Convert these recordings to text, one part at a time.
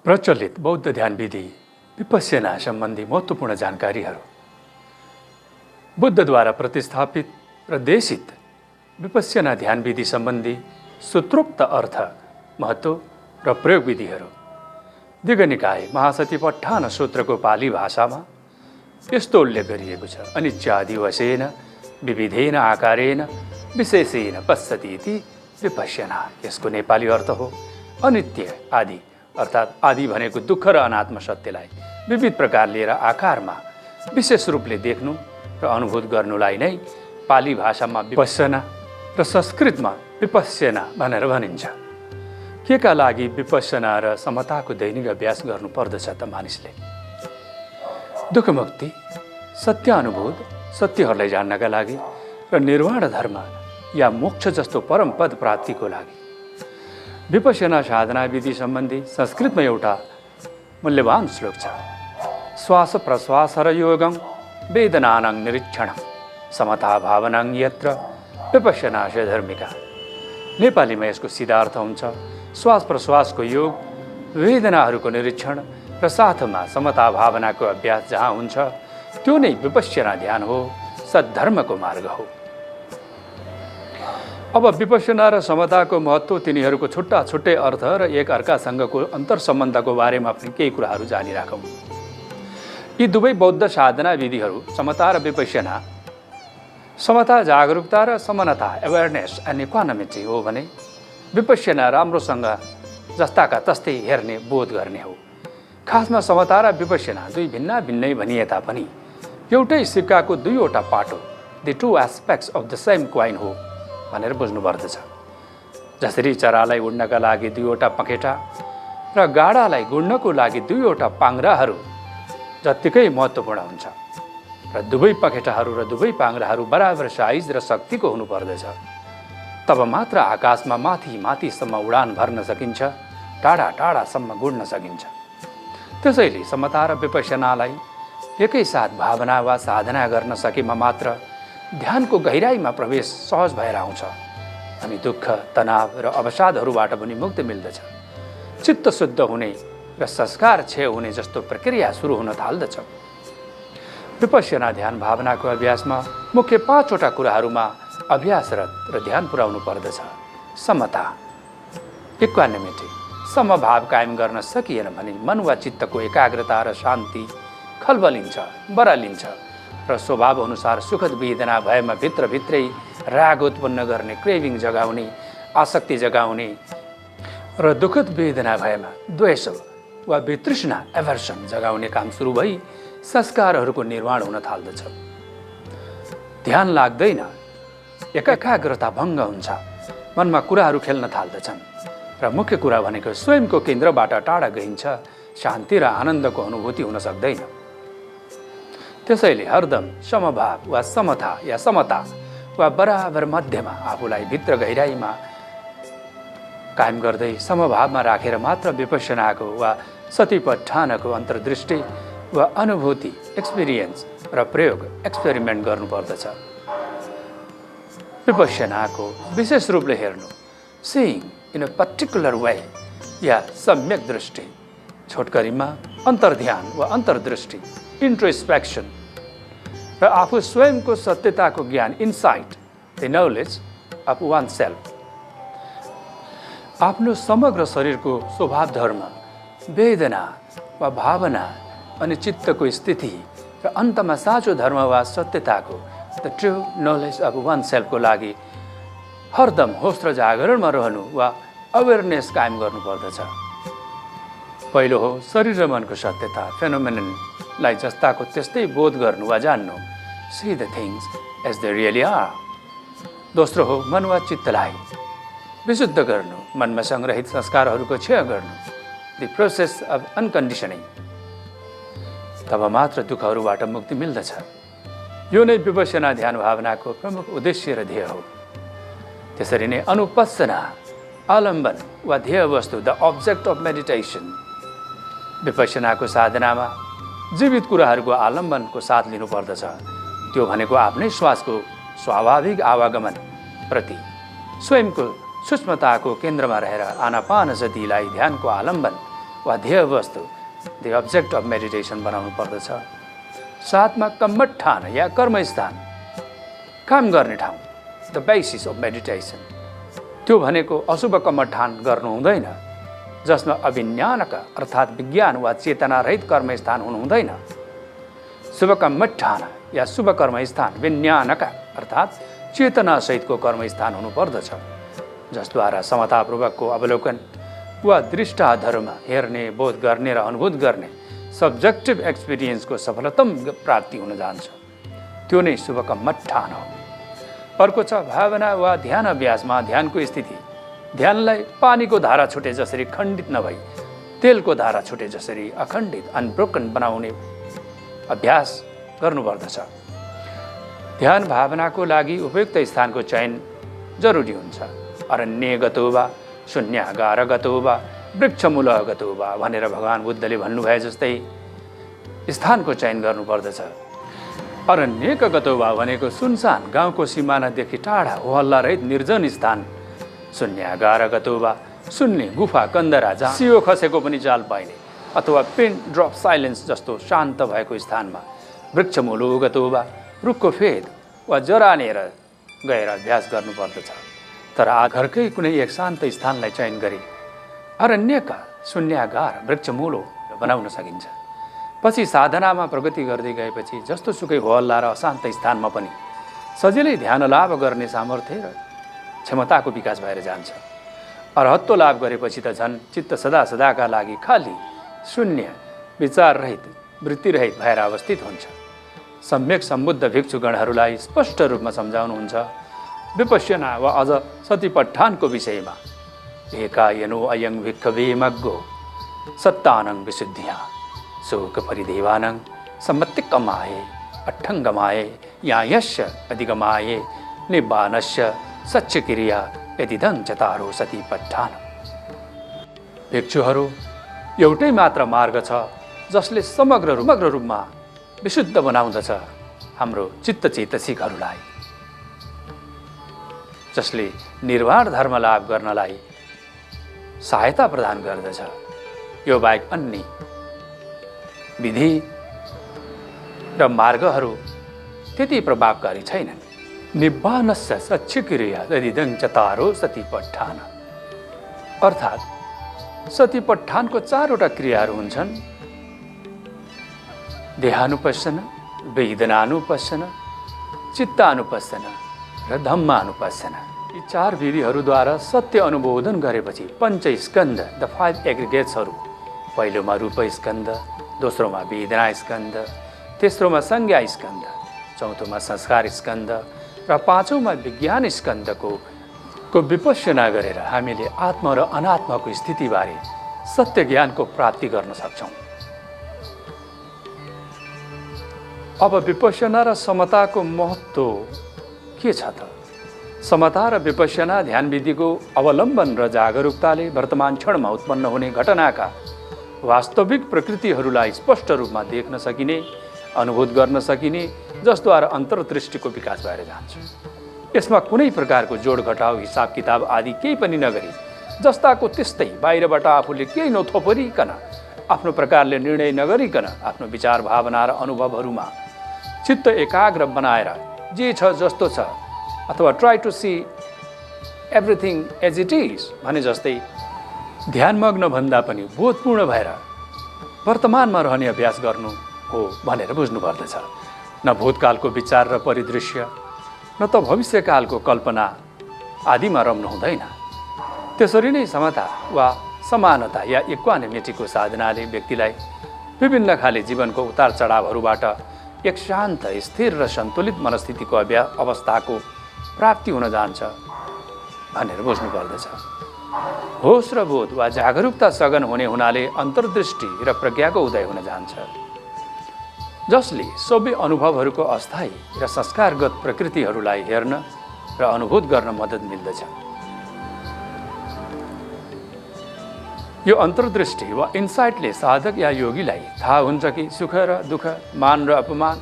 प्रचलित बौद्ध ध्यान विधि विपश्यना सम्बन्धी महत्त्वपूर्ण जानकारीहरू। बुद्धद्वारा प्रतिस्थापित र देशित विपश्यना ध्यान विधि सम्बन्धी सूत्रोक्त अर्थ, महत्त्व र प्रयोग विधिहरू। दीर्घनिकाय महासतिपट्ठान सूत्रको पाली भाषामा यस्तो उल्लेख गरिएको छ। अनित्यादि वशेन विविधेन आकारेण विशेषेण पश्यति इति विपश्यना। यसको नेपाली अर्थ हो अनित्य आदि, अर्थात् आदि भनेको दुःख र अनात्म सत्यलाई विविध प्रकार लिएर आकारमा विशेष रूपले देख्नु र अनुभूत गर्नुलाई नै पाली भाषामा विपश्यना र संस्कृतमा विपश्यना भनेर भनिन्छ। केका लागि विपश्यना र समताको दैनिक अभ्यास गर्नुपर्दछ त मानिसले? दुःखमुक्ति, सत्य अनुभूत, सत्यहरूलाई जान्नका लागि र निर्वाण धर्म या मोक्ष जस्तो परम पद प्राप्तिको लागि। विपश्यना साधना विधि सम्बन्धी संस्कृतमा एउटा मूल्यवान श्लोक छ। श्वास प्रश्वास र योगं वेदनानां निरीक्षणं समता भावनां यत्र विपश्यना च धर्मिका। नेपालीमा यसको सिधा अर्थ हुन्छ श्वास प्रश्वासको योग, वेदनाहरूको निरीक्षण र साथमा समता भावनाको अभ्यास जहाँ हुन्छ त्यो नै विपश्यना ध्यान हो, सद्धर्मको मार्ग हो। अब विपश्यना र समताको महत्त्व, तिनीहरूको छुट्टा छुट्टै अर्थ र एक अर्कासँगको अन्तर सम्बन्धको बारेमा पनि केही कुराहरू जानिराखौँ। यी दुवै बौद्ध साधना विधिहरू समता र विपश्यना, समता जागरुकता र समनता अवेरनेस एन्ड इक्वानिमिटी हो भने विपश्यना राम्रोसँग जस्ताका तस्तै हेर्ने, बोध गर्ने हो। खासमा समता र विपश्यना दुई भिन्ना भिन्नै भनिए तापनि एउटै सिक्काको दुईवटा पाटो, the two aspects of the same coin हो भनेर बुझ्नुपर्दछ। जसरी चरालाई उड्नका लागि दुईवटा पखेटा र गाडालाई गुड्नको लागि दुईवटा पाङ्ग्राहरू जत्तिकै महत्त्वपूर्ण हुन्छ र दुवै पखेटाहरू र दुवै पाङ्ग्राहरू बराबर साइज र शक्तिको हुनुपर्दछ, तब मात्र आकाशमा माथि माथिसम्म उडान भर्न सकिन्छ, टाढा टाढासम्म गुड्न सकिन्छ। त्यसैले समता र विपश्यनालाई एकैसाथ भावना वा साधना गर्न सकेमा मात्र ध्यानको गहिराइमा प्रवेश सहज भएर आउँछ अनि दुःख, तनाव र अवसादहरूबाट पनि मुक्ति मिल्दछ। चित्त शुद्ध हुने र संस्कार क्षय हुने जस्तो प्रक्रिया सुरु हुन थाल्दछ। विपश्यना ध्यान भावनाको अभ्यासमा मुख्य 5वटा कुराहरूमा अभ्यासरत र ध्यान पुर्याउनु पर्दछ। समता, इक्वानिमिटी, समभाव कायम गर्न सकिएन भने मन वा चित्तको एकाग्रता र शान्ति खलबलिन्छ, बरालिन्छ र स्वभाव अनुसार सुखद वेदना भएमा भित्रभित्रै राग उत्पन्न गर्ने, क्रेभिङ जगाउने, आसक्ति जगाउने र दुःखद वेदना भएमा द्वेष वा वितृष्णा, एभर्सन जगाउने काम सुरु भई संस्कारहरूको निर्माण हुन थाल्दछ। ध्यान लाग्दैन, एकाग्रता भङ्ग हुन्छ, मनमा कुराहरू खेल्न थाल्दछन् र मुख्य कुरा भनेको स्वयंको केन्द्रबाट टाढा गइन्छ, शान्ति र आनन्दको अनुभूति हुन सक्दैन। त्यसैले हरदम समभाव वा समता या समता वा बराबर मध्यमा आफूलाई भित्र गहिराइमा कायम गर्दै समभावमा राखेर मात्र विपश्यनाको वा सतिपट्ठानको अन्तर्दृष्टि वा अनुभूति, एक्सपिरियन्स र प्रयोग, एक्सपेरिमेन्ट गर्नुपर्दछ। विपश्यनाको विशेष रूपले हेर्नु, seeing in a particular way या सम्यक दृष्टि, छोटकरीमा अन्तर्ध्यान वा अन्तर्दृष्टि, इन्ट्रोस्पेक्सन र आफू स्वयंको सत्यताको ज्ञान, insight, the knowledge of one self. आफ्नो समग्र शरीरको स्वभाव धर्म, वेदना वा भावना अनि चित्तको स्थिति र अन्तमा साँचो धर्म वा सत्यताको, the true knowledge of one सेल्फको लागि हरदम होस र जागरणमा रहनु वा अवेरनेस कायम गर्नुपर्दछ। पहिलो हो शरीर र मनको सत्यता, फेनोमेननलाई जस्ताको त्यस्तै बोध गर्नु वा जान्नु, see the things as they really are. दोस्रो हो मन वा चित्तलाई विशुद्ध गर्नु, मनमा सङ्ग्रहित संस्कारहरूको क्षय गर्नु, द प्रोसेस अफ अनकन्डिसनिङ। तब मात्र दुःखहरूबाट मुक्ति मिल्दछ। यो नै विपश्यना ध्यान भावनाको प्रमुख उद्देश्य र ध्येय हो। त्यसरी नै अनुपस्सना, आलम्बन वा ध्येय वस्तु, द अब्जेक्ट अफ मेडिटेसन। विपश्यनाको साधनामा जीवित कुराहरूको आलम्बनको साथ लिनुपर्दछ। त्यो भनेको आफ्नै श्वासको स्वाभाविक आवागमन प्रति स्वयंको सूक्ष्मताको केन्द्रमा रहेर आनापानसतिलाई ध्यानको आलम्बन वा ध्येय वस्तु द अब्जेक्ट अफ मेडिटेसन बनाउनु पर्दछ। साथमा कम्मठान या कर्मस्थान, काम गर्ने ठाउँ, द बेसिस अफ मेडिटेसन। त्यो भनेको अशुभ कम्मठान गर्नु हुँदैन, जसमा अभिज्ञानका अर्थात् विज्ञान वा चेतना रहित कर्मस्थान हुनु हुँदैन। शुभ कम्मठान या शुभ कर्मस्थान विज्ञानका अर्थात् चेतनासहितको कर्मस्थान हुनुपर्दछ, जसद्वारा समतापूर्वकको अवलोकन वा दृष्टाधरमा हेर्ने, बोध गर्ने र अनुभूत गर्ने सब्जेक्टिभ एक्सपिरियन्सको सफलतम प्राप्ति हुन जान्छ। त्यो नै शुभ कम्मठान हो। अर्को छ भावना वा ध्यान अभ्यासमा ध्यानको स्थिति। ध्यानलाई पानीको धारा छुटे जसरी खण्डित नभई तेलको धारा छुटे जसरी अखण्डित अनब्रोकन बनाउने अभ्यास गर्नुपर्दछ। ध्यान भावनाको लागि उपयुक्त स्थानको चयन जरुरी हुन्छ। अरण्य गतो वा शून्यागार गतो वा वृक्षमूल गतो वा भनेर भगवान् बुद्धले भन्नुभए जस्तै स्थानको चयन गर्नुपर्दछ। अरण्यक गतो वा भनेको सुनसान गाउँको सिमानादेखि टाढा होहल्लारहित निर्जन स्थान। शून्यागार गतो वा शून्य गुफा कन्दरा जहाँ सियो खसेको पनि चाल पाइने अथवा पिन ड्रप साइलेन्स जस्तो शान्त भएको स्थानमा। वृक्षमूल गतो वा रुखको फेद वा जरानेर गएर अभ्यास गर्नुपर्दछ। तर घरकै कुनै एक शान्त स्थानलाई चयन गरी अरण्यका शून्यागार वृक्षमूल बनाउन सकिन्छ। पछि साधनामा प्रगति गर्दै गएपछि जस्तो सुकै होहल्ला र अशान्त स्थानमा पनि सजिलै ध्यान लाभ गर्ने सामर्थ्य र क्षमताको विकास भएर जान्छ। अरहत्व लाभ गरेपछि त झन् चित्त सदा सदाका लागि खाली शून्य विचाररहित वृत्तिरहित भएर अवस्थित हुन्छ। सम्यक सम्बुद्ध भिक्षुगणहरूलाई स्पष्ट रूपमा सम्झाउनुहुन्छ विपश्यना वा अझ सतिपट्ठानको विषयमा। एकायनो अयं भिक्खवे मग्गो सत्तानं विशुद्धिया शोक परिदेवानं सम्मतिकमाये अट्ठङ्गमाये यायस्य अधिगमाये निब्बानस्य सच्चक्रिया यदिदं चतारो सतिपट्ठान। भिक्षुहरू एउटै मात्र मार्ग छ जसले समग्र रूपमा विशुद्ध बनाउँदछ हाम्रो चित्त चेतसिकहरूलाई, जसले निर्वाण धर्म लाभ गर्नलाई सहायता प्रदान गर्दछ। यो बाहेक अन्य विधि र मार्गहरू त्यति प्रभावकारी छैनन्। निब्बानस्य सच्चक्रिया यदिदं चतारो सतिपट्ठान अर्थात् सतिपट्ठानको 4वटा क्रियाहरू हुन्छन्। देहानुपसन, वेदनानुपसन, चित्तानुपसन र धम्मानुपसन। यी 4 विधिहरूद्वारा सत्य अनुबोधन गरेपछि पञ्चस्कन्ध द 5 एग्रिगेट्सहरू, पहिलोमा रूप स्कन्ध, दोस्रोमा वेदना स्कन्ध, तेस्रोमा संज्ञा स्कन्ध, चौथोमा संस्कार स्कन्ध र पाँचौँमा विज्ञान स्कन्धको विपश्यना गरेर हामीले आत्मा र अनात्माको स्थितिबारे सत्य ज्ञानको प्राप्ति गर्न सक्छौँ। अब विपश्यना र समताको महत्त्व के छ त? समता र विपश्यना ध्यान विधिको अवलम्बन र जागरुकताले वर्तमान क्षणमा उत्पन्न हुने घटनाका वास्तविक प्रकृतिहरूलाई स्पष्ट रूपमा देख्न सकिने, अनुभूत गर्न सकिने, जसद्वारा अन्तर्दृष्टिको विकास भएर जान्छ। यसमा कुनै प्रकारको जोड घटाउ, हिसाब किताब आदि केही पनि नगरी जस्ताको त्यस्तै बाहिरबाट आफूले केही नथोपरिकन, आफ्नो प्रकारले निर्णय नगरिकन आफ्नो विचार भावना र अनुभवहरूमा चित्त एकाग्र बनाएर जे छ जस्तो छ अथवा try to see everything as it is भने जस्तै ध्यानमग्न भन्दा पनि बोधपूर्ण भएर वर्तमानमा रहने अभ्यास गर्नु हो भनेर बुझ्नुपर्दछ। न भूतकालको विचार र परिदृश्य, न त भविष्यकालको कल्पना आदिमा रम्नु हुँदैन। त्यसरी नै समता वा समानता या इक्वानिमिटीको साधनाले व्यक्तिलाई विभिन्न खाले जीवनको उतार चढावहरूबाट एक शान्त, स्थिर र सन्तुलित मनस्थितिको अवस्थाको प्राप्ति हुन जान्छ भनेर बुझ्नुपर्दछ। होस र बोध वा जागरुकता सघन हुने हुनाले अन्तर्दृष्टि र प्रज्ञाको उदय हुन जान्छ, जसले सबै अनुभवहरूको अस्थायी र संस्कारगत प्रकृतिहरूलाई हेर्न र अनुभूत गर्न मद्दत मिल्दछ। यो अन्तर्दृष्टि वा इन्साइटले साधक या योगीलाई थाहा हुन्छ कि सुख र दुःख, मान र अपमान,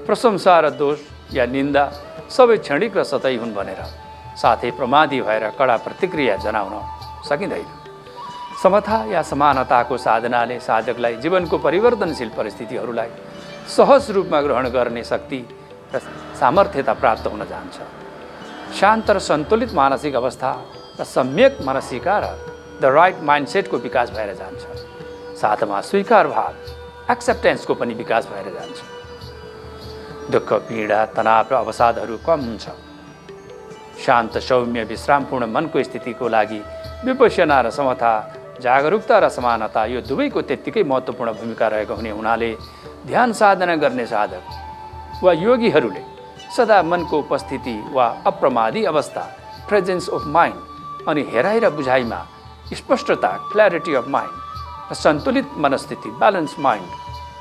प्रशंसा र दोष या निन्दा सबै क्षणिक र सतै हुन् भनेर, साथै प्रमादी भएर कडा प्रतिक्रिया जनाउन सकिँदैन। समता या समानताको साधनाले साधकलाई जीवनको परिवर्तनशील परिस्थितिहरूलाई सहज रूपमा ग्रहण गर्ने शक्ति र सामर्थ्यता प्राप्त हुन जान्छ। शान्त र सन्तुलित मानसिक अवस्था र सम्यक मानसिकता र द राइट माइन्डसेटको विकास भएर जान्छ। साथमा स्वीकार भाव एक्सेप्टेन्सको पनि विकास भएर जान्छ। दुःख, पीडा, तनाव र अवसादहरू कम हुन्छ। शान्त, सौम्य, विश्रामपूर्ण मनको स्थितिको लागि विपश्यना र समता, जागरुकता र समानता यो दुवैको त्यत्तिकै महत्त्वपूर्ण भूमिका रहेको हुनाले ध्यान साधना गर्ने साधक वा योगीहरूले सदा मनको उपस्थिति वा अप्रमादी अवस्था, प्रेजेन्स अफ माइन्ड अनि हेराइ र बुझाइमा स्पष्टता, क्ल्यारिटी अफ माइन्ड र सन्तुलित मनस्थिति, ब्यालेन्स माइन्ड,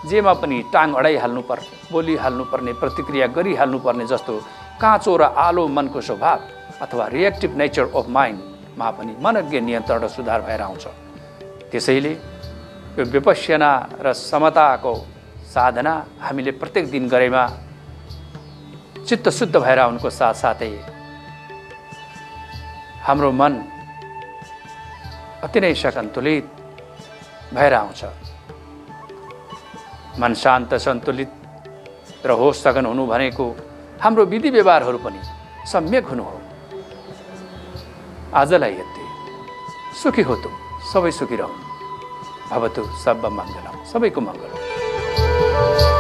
जेमा पनि टाङ अडाइहाल्नुपर्ने, बोलिहाल्नुपर्ने, प्रतिक्रिया गरिहाल्नुपर्ने जस्तो काँचो र आलो मनको स्वभाव अथवा रिएक्टिभ नेचर अफ माइन्डमा पनि मनज्ञ नियन्त्रण र सुधार भएर आउँछ। त्यसैले यो विपश्यना र समताको साधना हामीले प्रत्येक दिन गरेमा चित्त शुद्ध भएर उनको साथसाथै हाम्रो मन अति नै सन्तुलित भएर आउँछ। मन शान्त, सन्तुलित र होस सघन हुनु भनेको हाम्रो विधि व्यवहारहरू पनि सम्यक हुनु हो। आजलाई यति। सुखी हो तु, सबै सुखी रहौँ। भवतु सब मङ्गलम, सबैको मङ्गल।